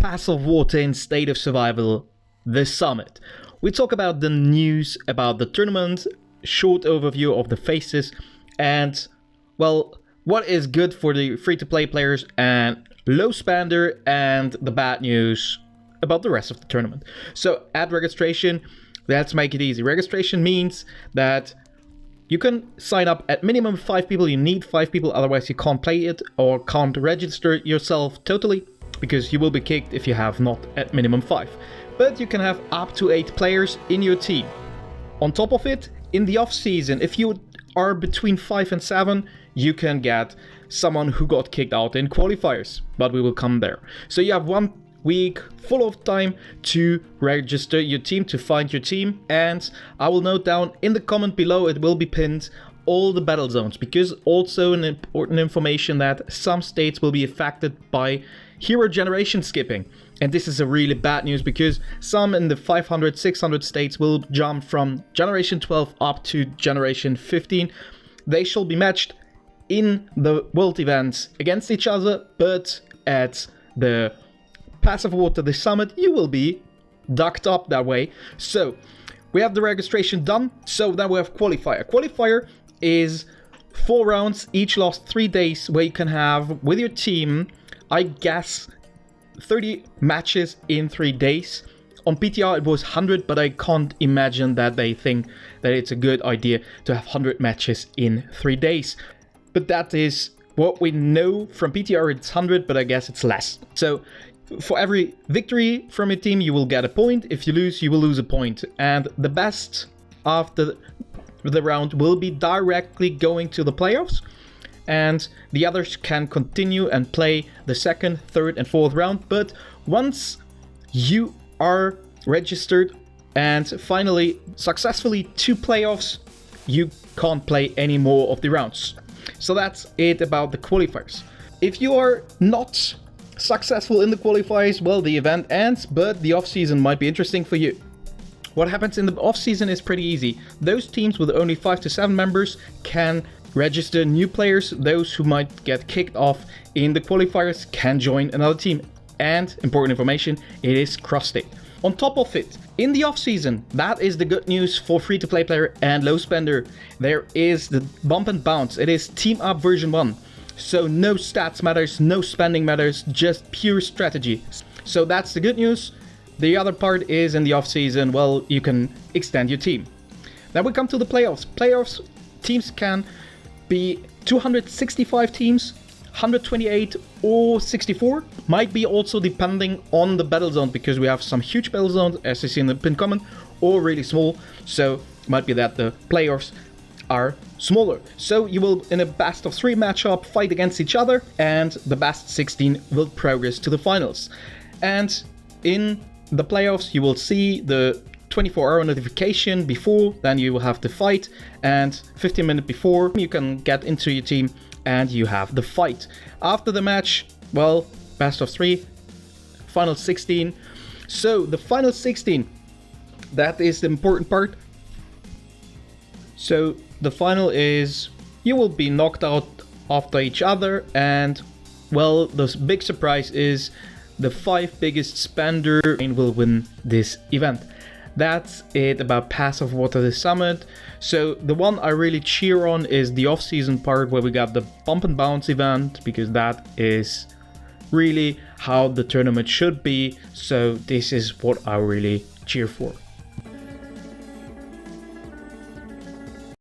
Pass of Water in State of Survival, the summit. We talk about the news about the tournament, short overview of the phases, and, well, what is good for the free-to-play players and low spender, and the bad news about the rest of the tournament. So at registration, let's make it easy. Registration means that you can sign up at minimum 5 people. You need 5 people, otherwise you can't play it or can't register yourself totally, because you will be kicked if you have not at minimum 5. But you can have up to 8 players in your team. On top of it, in the off season, if you are between 5 and 7, you can get someone who got kicked out in qualifiers, but we will come there. So you have 1 week full of time to register your team, to find your team, and I will note down in the comment below, it will be pinned, all the battle zones, because also an important information that some states will be affected by hero generation skipping. And this is a really bad news, because some in the 500, 600 states will jump from generation 12 up to generation 15. They shall be matched in the world events against each other, but at the Pass of Water, the summit, you will be ducked up that way. So we have the registration done. So then we have qualifier. Qualifier is 4 rounds, each last 3 days, where you can have with your team, I guess, 30 matches in 3 days. On PTR it was 100, but I can't imagine that they think that it's a good idea to have 100 matches in 3 days. But that is what we know from PTR, it's 100, but I guess it's less. So for every victory from your team, you will get a point. If you lose, you will lose a point. And the best after the round will be directly going to the playoffs. And the others can continue and play the 2nd, 3rd, and 4th round. But once you are registered and finally successfully to playoffs, you can't play any more of the rounds. So that's it about the qualifiers. If you are not successful in the qualifiers, well, the event ends, but the off-season might be interesting for you. What happens in the off-season is pretty easy. Those teams with only 5 to 7 members can register new players. Those who might get kicked off in the qualifiers can join another team. And, important information, it is cross-state. On top of it, in the off-season, that is the good news for free-to-play player and low spender. There is the bump and bounce. It is Team Up version 1. So no stats matters, no spending matters, just pure strategy. So that's the good news. The other part is in the off-season, well, you can extend your team. Then we come to the playoffs. Playoffs, teams can be 265 teams, 128 or 64. Might be also depending on the battle zone, because we have some huge battle zones, as you see in the pinned comment, or really small. So might be that the playoffs are smaller. So you will, in a best of 3 matchup, fight against each other, and the best 16 will progress to the finals. And in the playoffs, you will see the 24-hour notification before, then you will have the fight, and 15 minutes before you can get into your team and you have the fight. After the match, well, best of 3, final 16. So the final 16, that is the important part. So the final is, you will be knocked out after each other, and, well, the big surprise is the 5 biggest spender will win this event. That's it about Pass of Water the summit. So the one I really cheer on is the off-season part, where we got the bump and bounce event, because that is really how the tournament should be. So this is what I really cheer for.